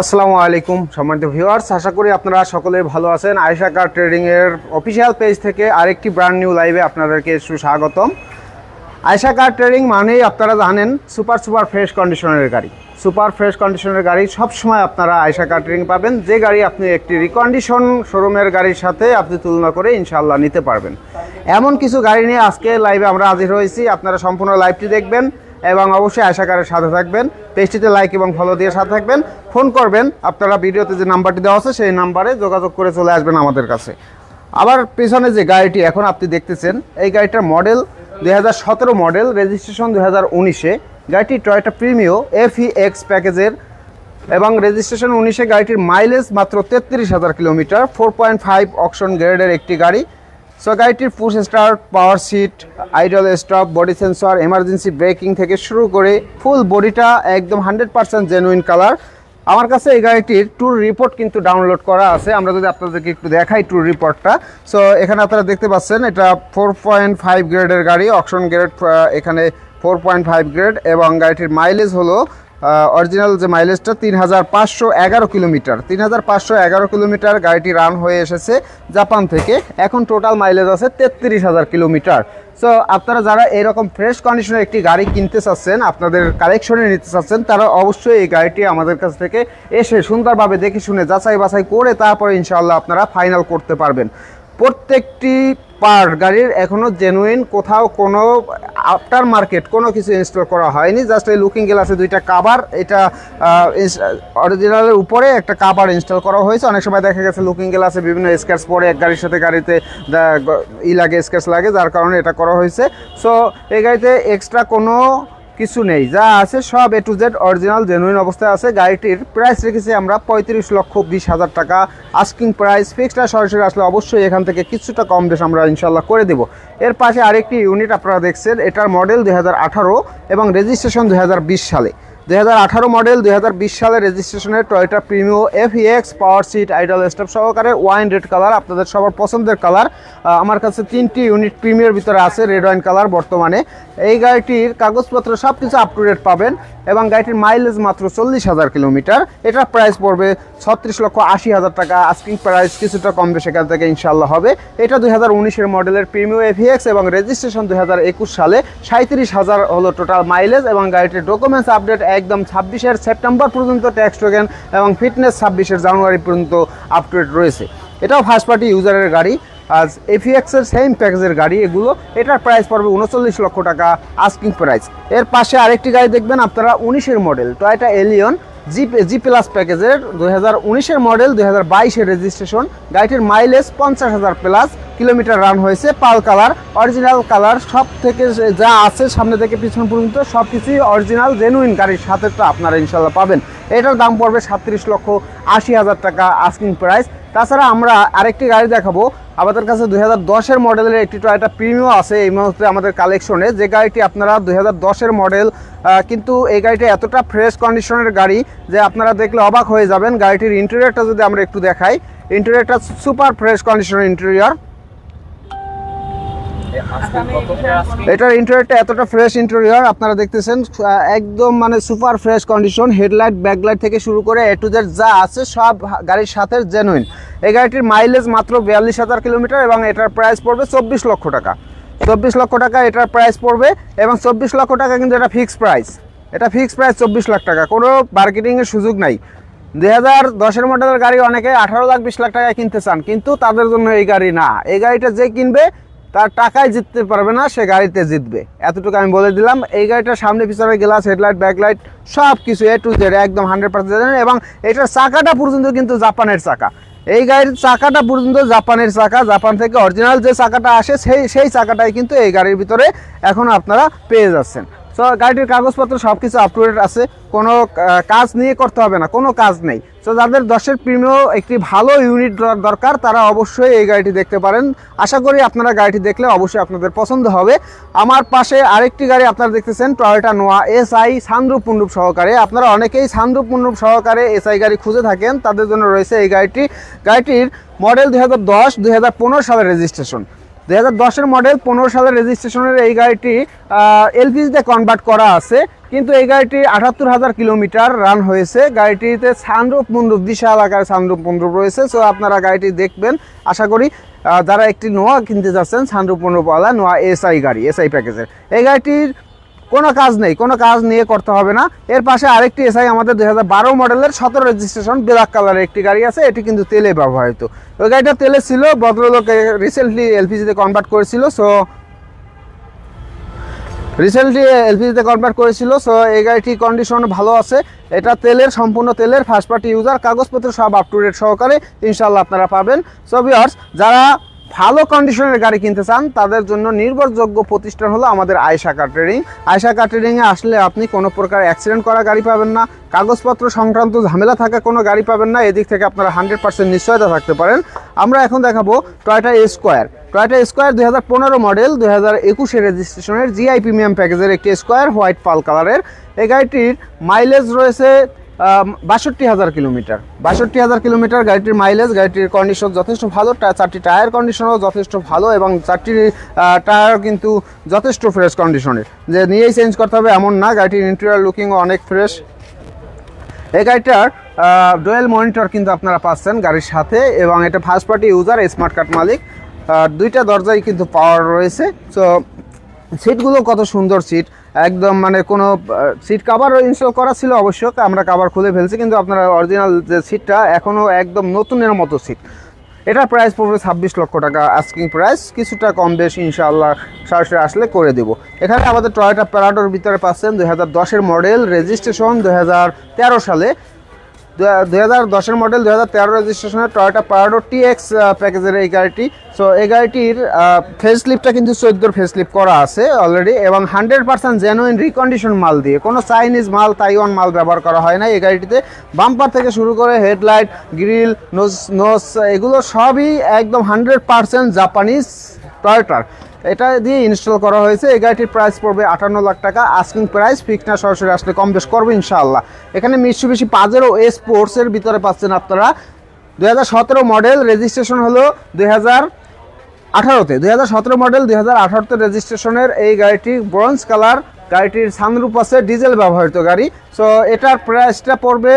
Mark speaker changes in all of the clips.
Speaker 1: আসসালামু আলাইকুম সম্মানিত ভিউয়ার্স, আশা করি আপনারা সকলে ভালো আছেন। আয়েশা কার ট্রেডিং এর অফিসিয়াল পেজ থেকে আরেকটি ব্র্যান্ড নিউ লাইভে আপনাদেরকে সুস্বাগতম। আয়েশা কার ট্রেডিং মানেই আপনারা জানেন সুপার ফ্রেশ কন্ডিশনের গাড়ি। সুপার ফ্রেশ কন্ডিশনের গাড়ি সবসময় আপনারা আয়েশা কার ট্রেডিং পাবেন। যে গাড়ি আপনি একটি রিকন্ডিশন শোরুমের গাড়ির সাথে আপনি তুলনা করে ইনশাআল্লাহ নিতে পারবেন, এমন কিছু গাড়ি নিয়ে আজকে লাইভে আমরা হাজির হয়েছি। আপনারা সম্পূর্ণ লাইভটি দেখবেন এবং অবশ্যই আয়েশা কারের সাথে থাকবেন। পেজটিতে লাইক এবং ফলো দিয়ে সাথে থাকবেন। ফোন করবেন, আপনারা ভিডিওতে যে নাম্বারটি দেওয়া আছে সেই নাম্বারে যোগাযোগ করে চলে আসবেন আমাদের কাছে। আবার পেছনে যে গাড়িটি এখন আপনি দেখতেছেন, এই গাড়িটার মডেল 2017 মডেল, রেজিস্ট্রেশন 2019-এ। গাড়িটি টয়োটা প্রিমিও FEX প্যাকেজের এবং রেজিস্ট্রেশন 19-এ। গাড়িটির মাইলেজ মাত্র 33,000 কিলোমিটার, 4.5 অকশন গ্রেডের একটি গাড়ি। সো গাড়িটির push start, power seat, idle stop, body sensor, emergency braking থেকে শুরু করে ফুল বডিটা একদম 100% জেনুইন কালার। আমার কাছে এই গাড়িটির ট্যুর রিপোর্ট কিন্তু ডাউনলোড করা আছে। আমরা যদি আপনাদেরকে একটু দেখাই ট্যুর রিপোর্টটা। সো এখানে আপনারা দেখতে পাচ্ছেন এটা 4.5 গ্রেডের গাড়ি, অকশন গ্রেড এখানে 4.5 গ্রেড, এবং গাড়িটির মাইলেজ হলো অরিজিনাল যে মাইলেজটা 3,511 কিলোমিটার। 3,511 কিলোমিটার গাড়িটি রান হয়ে এসেছে জাপান থেকে। এখন টোটাল মাইলেজ আছে 33,000 কিলোমিটার। সো আপনারা যারা এরকম ফ্রেশ কন্ডিশনের একটি গাড়ি কিনতে চাচ্ছেন, আপনাদের কালেকশনে নিতে চাচ্ছেন, তারা অবশ্যই এই গাড়িটি আমাদের কাছ থেকে এসে সুন্দরভাবে দেখে শুনে যাচাই বাছাই করে তারপরে ইনশাআল্লাহ আপনারা ফাইনাল করতে পারবেন। প্রত্যেকটি পার্ট গাড়ির এখনও জেনুইন, কোথাও কোনো আফটার মার্কেট কোনো কিছু ইনস্টল করা হয়নি। জাস্ট এই লুকিং গ্লাসে দুইটা কাভার, এটা অরিজিনালের উপরে একটা কাভার ইনস্টল করা হয়েছে। অনেক সময় দেখা গেছে লুকিং গ্লাসে বিভিন্ন স্ক্র্যাচ পড়ে এক গাড়ির সাথে গাড়িতে লাগে, স্ক্র্যাচ লাগে, যার কারণে এটা করা হয়েছে। সো এই গাড়িতে এক্সট্রা কোনো কিছু নেই, যা আছে সব A to Z original genuine অবস্থায় আছে। গাড়িটির প্রাইস রেখেছি আমরা 35,20,000 টাকা আস্কিং প্রাইস। ফিক্সড সরাসরি আসলে অবশ্যই এখান থেকে কিছুটা কম বেশ আমরা ইনশাল্লাহ করে দেব। এর পাশে আরেকটি ইউনিট আপনারা দেখছেন, এটার মডেল 2018 এবং রেজিস্ট্রেশন 2020 সালে। 2018 মডেল, 2020 সালে রেজিস্ট্রেশনের Toyota Premio FEX, power seat, idle stop সহকারে, ওয়াইন রেড কালার, আপনাদের সবার পছন্দের কালার। আমার কাছে 3টি ইউনিট প্রিমিয়ার ভিতরে আছে রেড ওয়াইন কালার বর্তমানে। এই গাড়িটির কাগজপত্র সব কিছু আপ টু ডেট পাবেন এবং গাড়িটির মাইলেজ মাত্র 40,000 কিলোমিটার। এটার প্রাইস পড়বে 36,80,000 টাকা আস্কিং প্রাইস, কিছুটা কম বেশি এখান থেকে ইনশাল্লাহ হবে। এটা 2019-এর মডেলের প্রিমিও FEX এবং রেজিস্ট্রেশন 2021 সালে। 37,000 হলো টোটাল মাইলেজ এবং গাড়িটির ডকুমেন্টস আপডেট একদম 26-এর সেপ্টেম্বর পর্যন্ত ট্যাক্স টোকেন এবং ফিটনেস 26-এর জানুয়ারি পর্যন্ত আপ টু ডেট রয়েছে। এটাও ফার্স্ট পার্টি ইউজারের গাড়ি, আজ FEX-এর সেম প্যাকেজের গাড়ি এগুলো। এটার প্রাইস পড়বে 39 লক্ষ টাকা আস্কিং প্রাইস। এর পাশে আরেকটি গাড়ি দেখবেন আপনারা, 19-এর model Toyota Allion G plus প্যাকেজের, 2019-এর মডেল, 2022-এর রেজিস্ট্রেশন। গাড়িটির মাইলেজ 50,000 প্লাস কিলোমিটার রান হয়েছে। পাল কালার, অরিজিনাল কালার, সব থেকে যা আছে সামনে থেকে পিছন পর্যন্ত সব কিছুই অরিজিনাল জেনুইন গাড়ির সাথে তো আপনারা ইনশাল্লাহ পাবেন। এটার দাম পড়বে 37,80,000 টাকা আস্কিং প্রাইস। তাছাড়া আমরা আরেকটি গাড়ি দেখাবো, আমাদের কাছে 2010-এর মডেলের একটি টয়োটা প্রিমিও আছে এই মুহূর্তে আমাদের কালেকশনে। যে গাড়িটি আপনারা 2010-এর মডেল, কিন্তু এই গাড়িটা এতটা ফ্রেশ কন্ডিশনের গাড়ি যে আপনারা দেখলে অবাক হয়ে যাবেন। গাড়িটির ইন্টেরিয়রটা যদি আমরা একটু দেখাই, ইন্টেরিয়রটা সুপার ফ্রেশ কন্ডিশনের ইন্টেরিয়র। এটার ইন্টেরিয়রটা এতটা ফ্রেশ ইন্টেরিয়র আপনারা দেখতেছেন, একদম মানে super fresh condition. Headlight, backlight থেকে শুরু করে A to Z যা আছে সব গাড়ির সাথে জেনুইন। এই গাড়িটির মাইলেজ মাত্র 42,000 কিলোমিটার এবং এটার প্রাইস পড়বে 24 লক্ষ টাকা। 24 লক্ষ টাকা এটার প্রাইস পড়বে এবং 24 লক্ষ টাকা কিন্তু এটা ফিক্সড প্রাইস। এটা ফিক্সড প্রাইস 24 লাখ টাকা, কোনো মার্কেটিংয়ের সুযোগ নাই। 2010-এর মডেলের গাড়ি অনেকে 18-20 লাখ টাকায় কিনতে চান, কিন্তু তাদের জন্য এই গাড়ি না। এই গাড়িটা যে কিনবে তার টাকায় জিততে পারবে না, সে গাড়িতে জিতবে, এতটুকু আমি বলে দিলাম। এই গাড়িটার সামনে পিছনে গ্লাস, হেডলাইট, ব্যাকলাইট সব কিছু A to Z একদম 100% এবং এটার চাকাটা পর্যন্ত কিন্তু জাপানের চাকা। এই গাড়ির চাকাটা পর্যন্ত জাপানের চাকা, জাপান থেকে অরিজিনাল যে চাকাটা আসে সেই চাকাটাই কিন্তু এই গাড়ির ভিতরে এখন আপনারা পেয়ে যাচ্ছেন। সো গাড়িটির কাগজপত্র সব কিছু আপ টু ডেট আছে, কোনো কাজ নিয়ে করতে হবে না, কোনো কাজ নেই। সো যাদের 10-এর প্রিমিও একটি ভালো ইউনিট দরকার তারা অবশ্যই এই গাড়িটি দেখতে পারেন। আশা করি আপনারা গাড়িটি দেখলে অবশ্যই আপনাদের পছন্দ হবে। আমার পাশে আরেকটি গাড়ি আপনারা দেখতেছেন, টয়োটা নোয়া SI সানরুফ মুন্ডুপ সহকারে। আপনারা অনেকেই সানরুফ মুন্ডুপ সহকারে SI গাড়ি খুঁজে থাকেন, তাদের জন্য রয়েছে এই গাড়িটি। গাড়িটির মডেল 2010, 2015 সালের রেজিস্ট্রেশন। 2010-এর মডেল, 15 সালের রেজিস্ট্রেশনের এই গাড়িটি এলপিজিতে কনভার্ট করা আছে, কিন্তু এই গাড়িটি 78,000 কিলোমিটার রান হয়েছে। গাড়িটিতে সানরুফ মুনরুফ বিশাল আকারে সানরুফ মুনরুফ রয়েছে। সো আপনারা গাড়িটি দেখবেন, আশা করি যারা একটি নোয়া কিনতে যাচ্ছেন সানরুফ মুনরুফওয়ালা নোয়া এসআই গাড়ি, এসআই প্যাকেজের, এই গাড়িটির কোনো কাজ নেই, কোনো কাজ নিয়ে করতে হবে না। এর পাশে আরেকটি এসআই আমাদের 2012 মডেলের 17 রেজিস্ট্রেশন ব্ল্যাক কালারের একটি গাড়ি আছে, এটি কিন্তু তেলে ব্যবহৃত। ওই গাড়িটা তেলে ছিল, ভদ্রলোক রিসেন্টলি এলপিজিতে কনভার্ট করেছিল। সো এই গাড়িটির কন্ডিশন ভালো আছে। এটা তেলের, সম্পূর্ণ তেলের, ফার্স্ট পার্টি ইউজার, কাগজপত্র সব আপ টু ডেট সহকারে ইনশাল্লাহ আপনারা পাবেন। সো ভিউয়ার্স, যারা ভালো কন্ডিশনের গাড়ি কিনতে চান তাদের জন্য নির্ভরযোগ্য প্রতিষ্ঠান হলো আমাদের আয়েশা কার ট্রেডিং। আয়েশা কার ট্রেডিংয়ে আসলে আপনি কোনো প্রকার অ্যাক্সিডেন্ট করা গাড়ি পাবেন না, কাগজপত্র সংক্রান্ত ঝামেলা থাকা কোনো গাড়ি পাবেন না। এদিক থেকে আপনারা 100% নিশ্চয়তা থাকতে পারেন। আমরা এখন দেখাবো Toyota Esquire. Toyota Esquire 2015 model, 2021-এর রেজিস্ট্রেশনের জিআই প্রিমিয়াম প্যাকেজের একটি স্কয়ার, হোয়াইট পাল কালারের। এই গাড়িটির মাইলেজ রয়েছে 62,000 কিলোমিটার। 62,000 কিলোমিটার গাড়িটির মাইলেজ। গাড়িটির কন্ডিশন যথেষ্ট ভালো, 4টি টায়ার কন্ডিশনও যথেষ্ট ভালো এবং 4টি টায়ার কিন্তু যথেষ্ট ফ্রেশ কন্ডিশনের, যে নিয়েই চেঞ্জ করতে হবে এমন না। গাড়িটির ইন্টেরিয়র লুকিংও অনেক ফ্রেশ। এই গাড়িটার ডুয়েল মনিটর কিন্তু আপনারা পাচ্ছেন গাড়ির সাথে, এবং এটা first party user, smart card মালিক। দুইটা দরজায় কিন্তু পাওয়ার রয়েছে। সো সিটগুলো কত সুন্দর সিট, একদম মানে কোনো সিট কাভারও ইনস্টল করা ছিল, অবশ্য আমরা কাভার খুলে ফেলছি, কিন্তু আপনারা অরিজিনাল যে সিটটা এখনও একদম নতুনের মতো সিট। এটার প্রাইস পড়বে 26 লক্ষ টাকা আস্কিং প্রাইস, কিছুটা কম বেশি ইনশাআল্লাহ সরাসরি আসলে করে দেব। এখানে আমাদের টয়োটা প্যারাডোর ভিতরে পাচ্ছেন 2010-এর মডেল, রেজিস্ট্রেশন 2013 সালে। 2010-এর মডেল, 2013 রেজিস্ট্রেশনের টয়োটা প্যারাডো টিএক্স প্যাকেজের এই গাড়িটি। সো এই গাড়িটির ফেস লিফটটা কিন্তু 14 ফেস লিফট করা আছে অলরেডি, এবং 100% জেনুইন রিকন্ডিশন মাল দিয়ে, কোনো চাইনিজ মাল, তাইওয়ান মাল ব্যবহার করা হয় না এই গাড়িটিতে। বাম্পার থেকে শুরু করে হেডলাইট, গ্রিল, নোজ এগুলো সবই একদম 100% জাপানিজ টয়োটার, এটা দিয়ে ইনস্টল করা হয়েছে। এই গাড়িটির প্রাইস পড়বে 58 লাখ টাকা আস্কিং প্রাইস, ফিক্স না সরাসরি আসলে কম বেশ করবে ইনশাআল্লাহ। এখানে মিৎসুবিশি পাজেরো স্পোর্টসের ভিতরে পাচ্ছেন আপনারা 2017 মডেল, রেজিস্ট্রেশন হলো 2018-তে। 2017 মডেল, 2018-তে রেজিস্ট্রেশনের এই গাড়িটি ব্রোঞ্জ কালার। গাড়িটির সানরুফ আছে, ডিজেল ব্যবহৃত গাড়ি। সো এটার প্রাইসটা পড়বে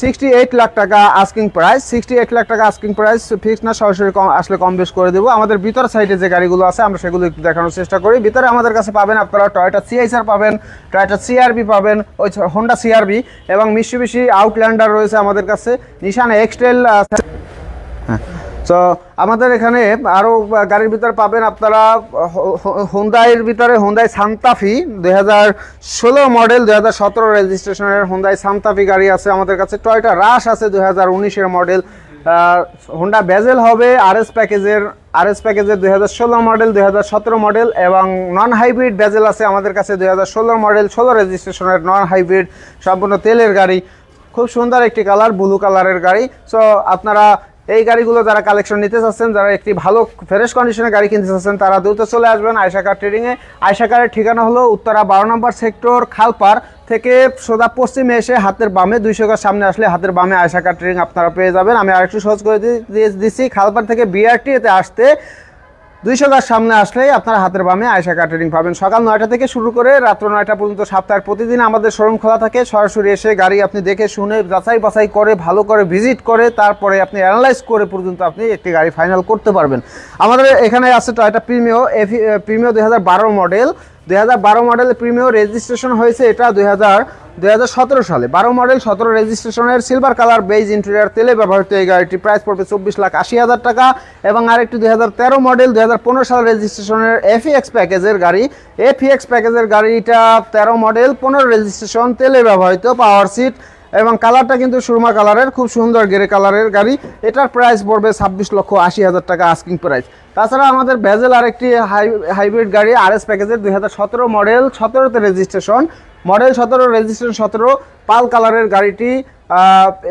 Speaker 1: 68 লাখ টাকা আস্কিং প্রাইস। 68 লাখ টাকা আস্কিং প্রাইস, ফিক্স না সরাসরি আসলে কম বেশ করে দেবো। আমাদের ভিতর সাইডে যে গাড়িগুলো আছে আমরা সেগুলো একটু দেখানোর চেষ্টা করি। ভিতরে আমাদের কাছে পাবেন আপনারা টয়োটা সিআইসার পাবেন, টয়োটা সিআরবি পাবেন, ওই হোন্ডা সিআরবি, এবং মিৎসুবিশি আউটল্যান্ডার রয়েছে আমাদের কাছে, নিশান এক্সটেল। হ্যাঁ, তো আমাদের এখানে আরও গাড়ির ভিতরে পাবেন আপনারা হোন্ডাইয়ের ভিতরে হোন্ডাই সান্তাফি 2016 মডেল, 2017 রেজিস্ট্রেশনের হোন্ডাই সান্তাফি গাড়ি আছে আমাদের কাছে। টয়োটা রাশ আছে 2019-এর মডেল। হোন্ডা বেজেল হবে আরএস প্যাকেজের 2016 মডেল, 2017 মডেল, এবং নন হাইব্রিড বেজেল আছে আমাদের কাছে 2016 মডেল, 16 রেজিস্ট্রেশনের নন হাইব্রিড, সম্পূর্ণ তেলের গাড়ি, খুব সুন্দর একটি কালার, ব্লু কালারের গাড়ি। সো আপনারা এই গাড়িগুলো যারা কালেকশন নিতে চাচ্ছেন, যারা একটি ভালো ফ্রেশ কন্ডিশনের গাড়ি কিনতে চাচ্ছেন, তারা দ্রুত চলে আসবেন আয়েশা কার ট্রেডিংয়ে। আয়েশা কারের ঠিকানা হলো উত্তরা 12 নম্বর সেক্টর, খালপার থেকে সোজা পশ্চিমে এসে হাতের বামে 200 গজ সামনে আসলে হাতের বামে আয়েশা কার ট্রেডিং আপনারা পেয়ে যাবেন। আমি আরেকটু সহজ করে দিচ্ছি, খালপার থেকে বিআরটিতে আসতে 200 গজ সামনে আসলেই আপনারা হাতের বামে আয়েশা কার ট্রেডিং পাবেন। সকাল 9টা থেকে শুরু করে রাত্র 9টা পর্যন্ত সপ্তাহের প্রতিদিন আমাদের শোরুম খোলা থাকে। সরাসরি এসে গাড়ি আপনি দেখে শুনে যাচাই বাছাই করে ভালো করে ভিজিট করে তারপরে আপনি অ্যানালাইজ করে পর্যন্ত আপনি একটি গাড়ি ফাইনাল করতে পারবেন। আমাদের এখানে আছে টয়োটা প্রিমিও 2012 মডেল। 2012 মডেলের প্রিমিও রেজিস্ট্রেশন হয়েছে এটা 2017 সালে। 12 মডেল, 17 রেজিস্ট্রেশনের সিলভার কালার বেজ ইন্টেরিয়র তেলে ব্যবহৃত এই গাড়িটির প্রাইস পড়বে 24,80,000 টাকা। এবং আরেকটি 2013 মডেল, 2015 সাল রেজিস্ট্রেশনের এফিএক্স প্যাকেজের গাড়ি। এফিএক্স প্যাকেজের গাড়িটা 13 মডেল, 15 রেজিস্ট্রেশন, তেলে ব্যবহৃত, পাওয়ার সিট, এবং কালারটা কিন্তু সুরমা কালারের, খুব সুন্দর গ্রে কালারের গাড়ি। এটার প্রাইস পড়বে 26,80,000 টাকা আস্কিং প্রাইস। তাছাড়া আমাদের ভেজেল আরেকটি হাইব্রিড গাড়ি আরএস প্যাকেজের 2017 মডেল, 17তে রেজিস্ট্রেশন, মডেল 17 রেজিস্ট্রেশন 17, পাল কালারের গাড়িটি।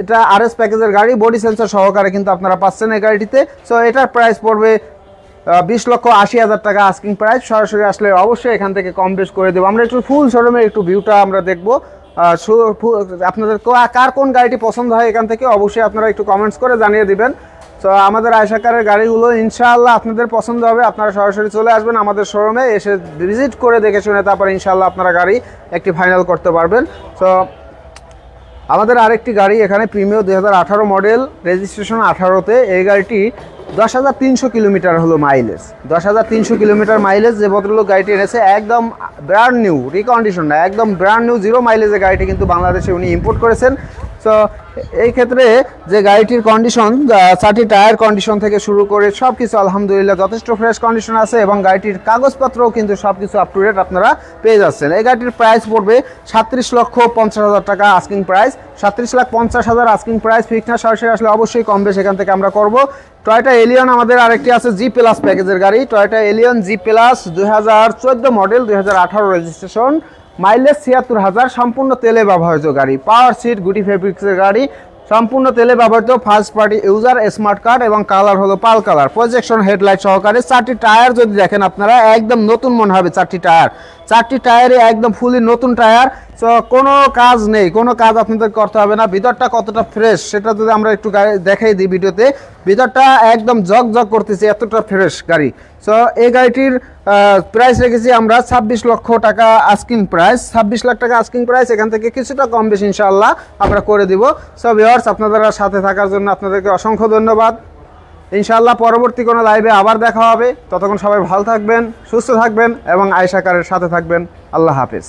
Speaker 1: এটা আরএস প্যাকেজের গাড়ি, বডি সেন্সর সহকারে কিন্তু আপনারা পাচ্ছেন এই গাড়িটিতে। সো এটার প্রাইস পড়বে 20,80,000 টাকা আস্কিং প্রাইস। সরাসরি আসলে অবশ্যই এখান থেকে কম বেশ করে দেবো। আমরা একটু ফুল শোরুমের একটু ভিউটা আমরা দেখবো। আপনাদের কার কোন গাড়িটি পছন্দ হয় এখান থেকে অবশ্যই আপনারা একটু কমেন্টস করে জানিয়ে দিবেন। সো তো আমাদের আয়েশা কারের গাড়িগুলো ইনশাআল্লাহ আপনাদের পছন্দ হবে। আপনারা সরাসরি চলে আসবেন আমাদের শোরুমে, এসে ভিজিট করে দেখে শুনে তারপর ইনশাআল্লাহ আপনারা গাড়ি একটি ফাইনাল করতে পারবেন। তো আমাদের আরেকটি গাড়ি এখানে প্রিমিও 2018 মডেল, রেজিস্ট্রেশন 18তে। এই গাড়িটি 10,300 কিলোমিটার হলো মাইলেজ, 10,300 কিলোমিটার মাইলেজ। যে ভদ্রলোক গাড়িটি এনেছে একদম ব্র্যান্ড নিউ, রিকন্ডিশন না, একদম ব্র্যান্ড নিউ 0 মাইলেজের গাড়িটি কিন্তু বাংলাদেশে উনি ইম্পোর্ট করেছেন। তো এই ক্ষেত্রে যে গাড়িটির কন্ডিশন, 4টি টায়ার কন্ডিশন থেকে শুরু করে সব কিছু আলহামদুলিল্লাহ যথেষ্ট ফ্রেশ কন্ডিশন আছে, এবং গাড়িটির কাগজপত্রও কিন্তু সব কিছু আপ টু ডেট আপনারা পেয়ে যাচ্ছেন। এই গাড়িটির প্রাইস পড়বে 37,50,000 টাকা asking price, 37,50,000 asking price. Fix না, সরাসরি আসলে অবশ্যই কমবে, সেখান থেকে আমরা করব। টয়োটা এলিয়ন আমাদের আরেকটি আছে জি প্লাস প্যাকেজের গাড়ি, Toyota Allion G plus 2014 model, 2018 registration, mileage 76,000, সম্পূর্ণ তেলে ব্যবহৃত গাড়ি, পাওয়ার সিট, গুটি ফেব্রিক্সের গাড়ি, সম্পূর্ণ তেলে ব্যবহৃত, first party user, smart card, এবং কালার হলো পাল কালার, প্রজেকশন হেডলাইট সহকারে। 4টি টায়ার যদি দেখেন আপনারা একদম নতুন মনে হবে। 4টি টায়ারে একদম ফুলি নতুন টায়ার। তো কোনো কাজ নেই, কোনো কাজ আপনাদের করতে হবে না। ভিতরটা কতটা ফ্রেশ সেটা যদি আমরা একটু দেখাই দিই ভিডিওতে, ভিতরটা একদম জগ করতেছে, এতটা ফ্রেশ গাড়ি। সো এই গাড়িটির প্রাইস রেখেছি আমরা 26 লক্ষ টাকা আস্কিং প্রাইস, 26 লাখ টাকা আস্কিং প্রাইস। এখান থেকে কিছুটা কম বেশি ইনশাআল্লাহ আমরা করে দিব। সো ভিউয়ার্স, আপনারা সাথে থাকার জন্য আপনাদেরকে অসংখ্য ধন্যবাদ। ইনশাআল্লাহ পরবর্তী কোনো লাইভে আবার দেখা হবে। ততক্ষণ সবাই ভালো থাকবেন, সুস্থ থাকবেন, এবং আয়েশা কারের সাথে থাকবেন। আল্লাহ হাফেজ।